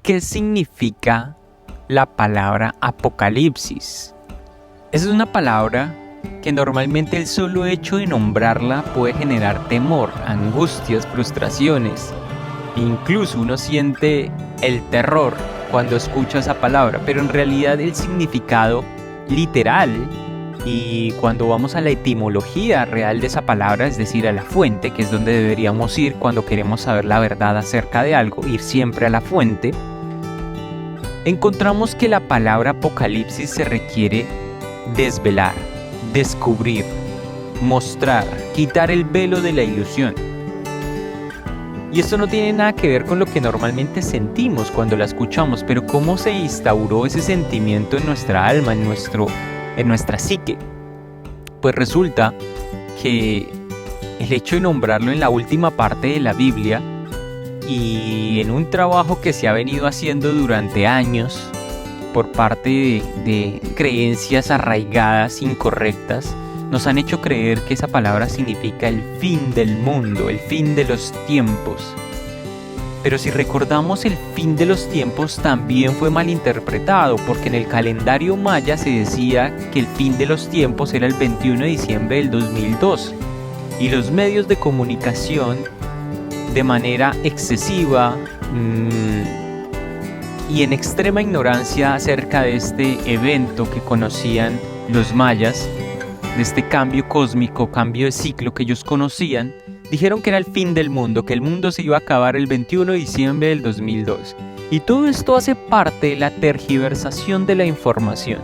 ¿Qué significa la palabra apocalipsis? Esa es una palabra que normalmente el solo hecho de nombrarla puede generar temor, angustias, frustraciones. Incluso uno siente el terror cuando escucha esa palabra, pero en realidad el significado literal y cuando vamos a la etimología real de esa palabra, es decir, a la fuente, que es donde deberíamos ir cuando queremos saber la verdad acerca de algo, ir siempre a la fuente, encontramos que la palabra apocalipsis se requiere desvelar, descubrir, mostrar, quitar el velo de la ilusión. Y esto no tiene nada que ver con lo que normalmente sentimos cuando la escuchamos, pero cómo se instauró ese sentimiento en nuestra alma, en nuestra psique. Pues resulta que el hecho de nombrarlo en la última parte de la Biblia y en un trabajo que se ha venido haciendo durante años por parte de creencias arraigadas, incorrectas, nos han hecho creer que esa palabra significa el fin del mundo, el fin de los tiempos. Pero si recordamos, el fin de los tiempos también fue malinterpretado, porque en el calendario maya se decía que el fin de los tiempos era el 21 de diciembre del 2002. Y los medios de comunicación, de manera excesiva y en extrema ignorancia acerca de este evento que conocían los mayas, de este cambio cósmico, cambio de ciclo que ellos conocían, dijeron que era el fin del mundo, que el mundo se iba a acabar el 21 de diciembre del 2002. Y todo esto hace parte de la tergiversación de la información,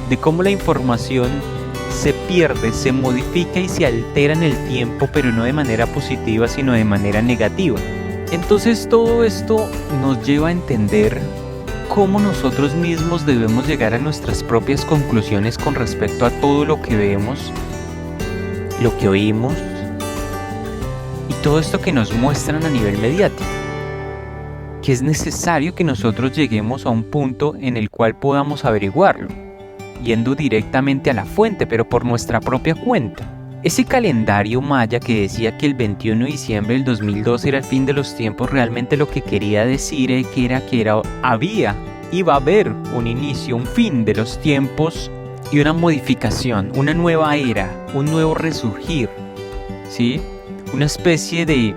de cómo la información se pierde, se modifica y se altera en el tiempo, pero no de manera positiva, sino de manera negativa. Entonces todo esto nos lleva a entender cómo nosotros mismos debemos llegar a nuestras propias conclusiones con respecto a todo lo que vemos, lo que oímos y todo esto que nos muestran a nivel mediático. Que es necesario que nosotros lleguemos a un punto en el cual podamos averiguarlo, yendo directamente a la fuente, pero por nuestra propia cuenta. Ese calendario maya que decía que el 21 de diciembre del 2002 era el fin de los tiempos, realmente lo que quería decir iba a haber un inicio, un fin de los tiempos y una modificación, una nueva era, un nuevo resurgir, ¿sí? Una especie de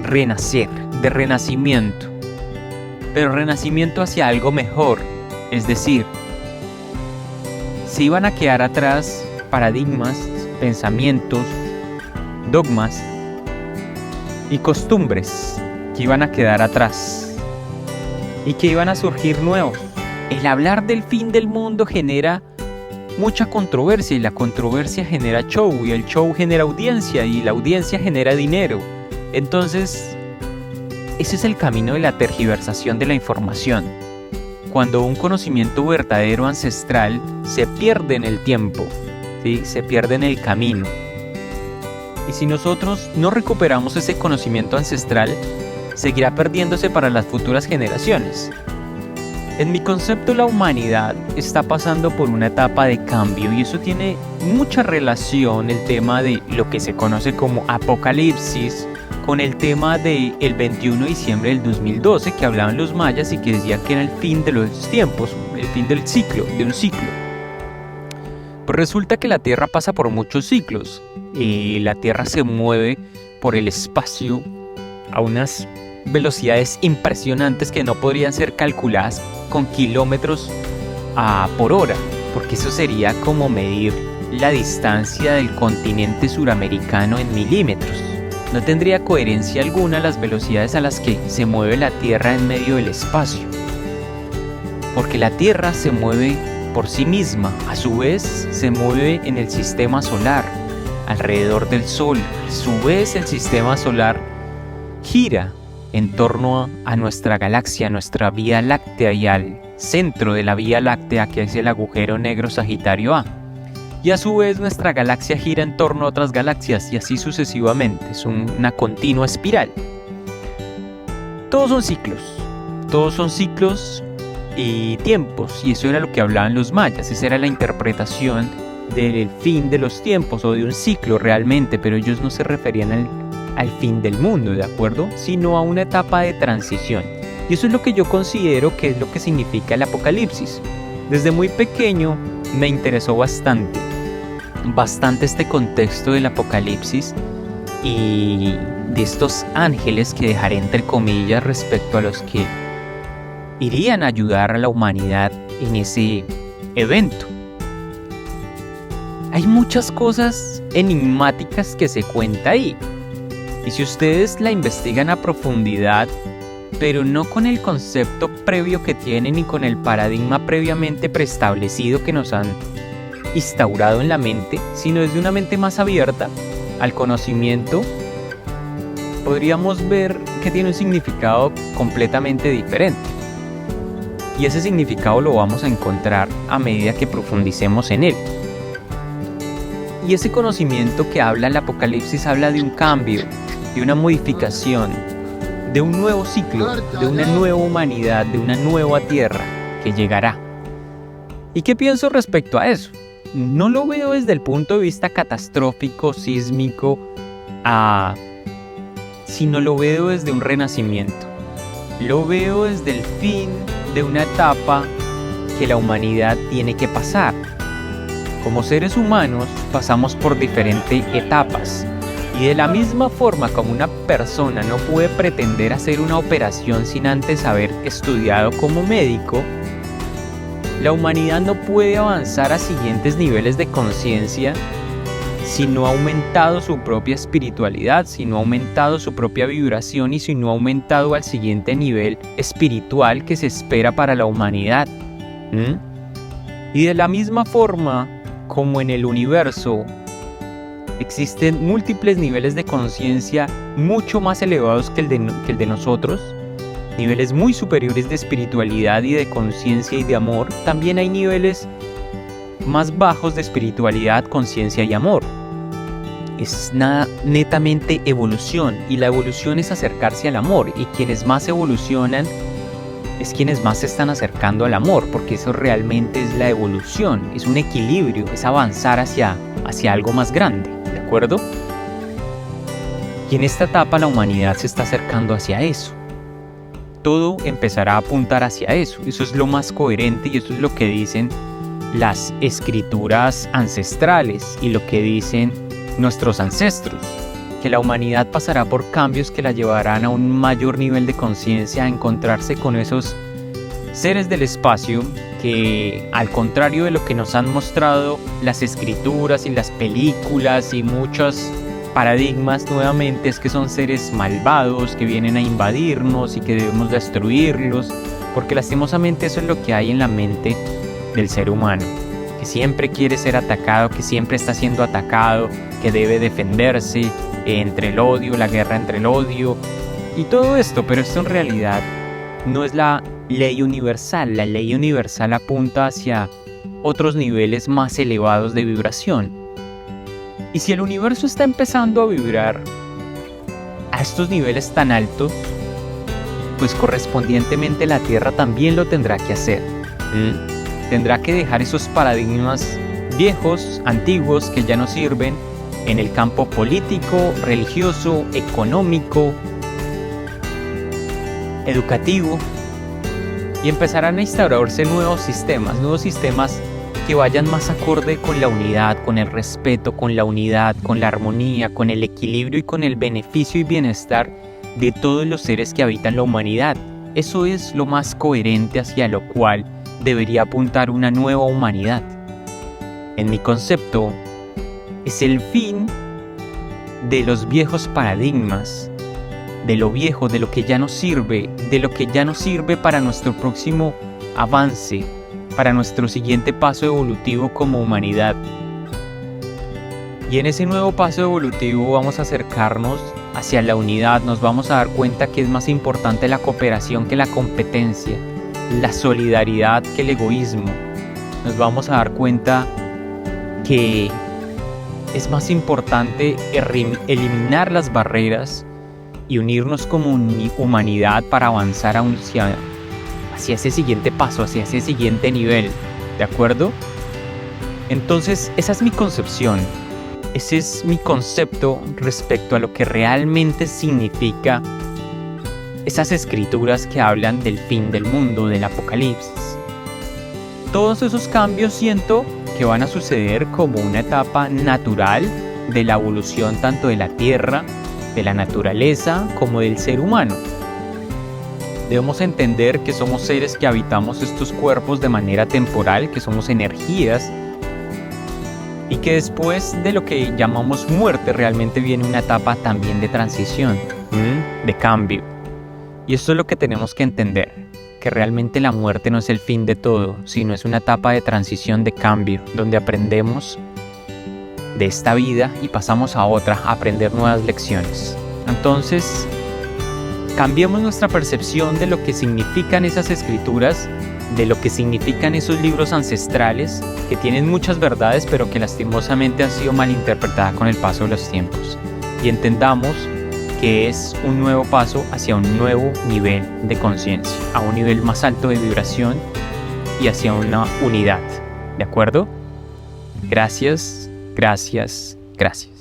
renacer, de renacimiento, pero renacimiento hacia algo mejor, es decir, se iban a quedar atrás paradigmas, pensamientos, dogmas y costumbres que iban a quedar atrás y que iban a surgir nuevos. El hablar del fin del mundo genera mucha controversia y la controversia genera show y el show genera audiencia y la audiencia genera dinero. Entonces, ese es el camino de la tergiversación de la información. Cuando un conocimiento verdadero ancestral se pierde en el tiempo, ¿sí? Se pierde en el camino. Y si nosotros no recuperamos ese conocimiento ancestral, seguirá perdiéndose para las futuras generaciones. En mi concepto, la humanidad está pasando por una etapa de cambio y eso tiene mucha relación, el tema de lo que se conoce como apocalipsis, con el tema del 21 de diciembre del 2012 que hablaban los mayas y que decían que era el fin de los tiempos, el fin del ciclo, de un ciclo. Pues resulta que la Tierra pasa por muchos ciclos y la Tierra se mueve por el espacio a unas velocidades impresionantes que no podrían ser calculadas con kilómetros por hora, porque eso sería como medir la distancia del continente suramericano en milímetros. No tendría coherencia alguna las velocidades a las que se mueve la Tierra en medio del espacio, porque la Tierra se mueve por sí misma, a su vez se mueve en el sistema solar, alrededor del Sol. A su vez el sistema solar gira en torno a nuestra galaxia, a nuestra Vía Láctea y al centro de la Vía Láctea, que es el agujero negro Sagitario A. Y a su vez nuestra galaxia gira en torno a otras galaxias y así sucesivamente, es una continua espiral. Todos son ciclos y tiempos, y eso era lo que hablaban los mayas, esa era la interpretación del fin de los tiempos o de un ciclo realmente, pero ellos no se referían al fin del mundo, ¿de acuerdo? Sino a una etapa de transición. Y Y eso es lo que yo considero que es lo que significa el Apocalipsis. Desde muy pequeño me interesó bastante este contexto del Apocalipsis y de estos ángeles que dejaré entre comillas respecto a los que irían a ayudar a la humanidad en ese evento. Hay muchas cosas enigmáticas que se cuenta ahí. Y si ustedes la investigan a profundidad, pero no con el concepto previo que tienen y con el paradigma previamente preestablecido que nos han instaurado en la mente, sino desde una mente más abierta al conocimiento, podríamos ver que tiene un significado completamente diferente. Y ese significado lo vamos a encontrar a medida que profundicemos en él. Y ese conocimiento que habla el Apocalipsis habla de un cambio, de una modificación, de un nuevo ciclo, de una nueva humanidad, de una nueva tierra que llegará. ¿Y qué pienso respecto a eso? No lo veo desde el punto de vista catastrófico, sísmico, sino lo veo desde un renacimiento. Lo veo desde el fin de una etapa que la humanidad tiene que pasar. Como seres humanos pasamos por diferentes etapas y de la misma forma como una persona no puede pretender hacer una operación sin antes haber estudiado como médico, la humanidad no puede avanzar a siguientes niveles de conciencia si no ha aumentado su propia espiritualidad, si no ha aumentado su propia vibración y si no ha aumentado al siguiente nivel espiritual que se espera para la humanidad. Y de la misma forma como en el universo existen múltiples niveles de conciencia mucho más elevados que el de nosotros, niveles muy superiores de espiritualidad y de conciencia y de amor, también hay niveles más bajos de espiritualidad, conciencia y amor. Es netamente evolución, y la evolución es acercarse al amor, y quienes más evolucionan es quienes más se están acercando al amor, porque eso realmente es la evolución, es un equilibrio, es avanzar hacia algo más grande, ¿de acuerdo? Y en esta etapa la humanidad se está acercando hacia eso. Todo empezará a apuntar hacia eso. Eso es lo más coherente y eso es lo que dicen las escrituras ancestrales y lo que dicen nuestros ancestros, que la humanidad pasará por cambios que la llevarán a un mayor nivel de conciencia, a encontrarse con esos seres del espacio que, al contrario de lo que nos han mostrado las escrituras y las películas y muchos paradigmas, nuevamente es que son seres malvados que vienen a invadirnos y que debemos destruirlos, porque lastimosamente eso es lo que hay en la mente del ser humano, que siempre quiere ser atacado, que siempre está siendo atacado, que debe defenderse entre el odio, la guerra entre el odio y todo esto. Pero esto en realidad no es la ley universal. La ley universal apunta hacia otros niveles más elevados de vibración. Y si el universo está empezando a vibrar a estos niveles tan altos, pues correspondientemente la Tierra también lo tendrá que hacer. Tendrá que dejar esos paradigmas viejos, antiguos, que ya no sirven en el campo político, religioso, económico, educativo, y empezarán a instaurarse nuevos sistemas que vayan más acorde con la unidad, con el respeto, con la unidad, con la armonía, con el equilibrio y con el beneficio y bienestar de todos los seres que habitan la humanidad. Eso es lo más coherente hacia lo cual debería apuntar una nueva humanidad. En mi concepto, es el fin de los viejos paradigmas, de lo viejo, de lo que ya no sirve, para nuestro próximo avance, para nuestro siguiente paso evolutivo como humanidad. Y en ese nuevo paso evolutivo vamos a acercarnos hacia la unidad, nos vamos a dar cuenta que es más importante la cooperación que la competencia, la solidaridad que el egoísmo. Nos vamos a dar cuenta que es más importante eliminar las barreras y unirnos como humanidad para avanzar hacia ese siguiente paso, hacia ese siguiente nivel, ¿de acuerdo? Entonces, esa es mi concepción, ese es mi concepto respecto a lo que realmente significa esas escrituras que hablan del fin del mundo, del apocalipsis. Todos esos cambios siento que van a suceder como una etapa natural de la evolución tanto de la tierra, de la naturaleza, como del ser humano. Debemos entender que somos seres que habitamos estos cuerpos de manera temporal, que somos energías, y que después de lo que llamamos muerte realmente viene una etapa también de transición, de cambio. Y esto es lo que tenemos que entender, que realmente la muerte no es el fin de todo, sino es una etapa de transición, de cambio, donde aprendemos de esta vida y pasamos a otra, a aprender nuevas lecciones. Entonces, cambiemos nuestra percepción de lo que significan esas escrituras, de lo que significan esos libros ancestrales, que tienen muchas verdades, pero que lastimosamente han sido malinterpretadas con el paso de los tiempos. Y entendamos que es un nuevo paso hacia un nuevo nivel de conciencia, a un nivel más alto de vibración y hacia una unidad. ¿De acuerdo? Gracias, gracias, gracias.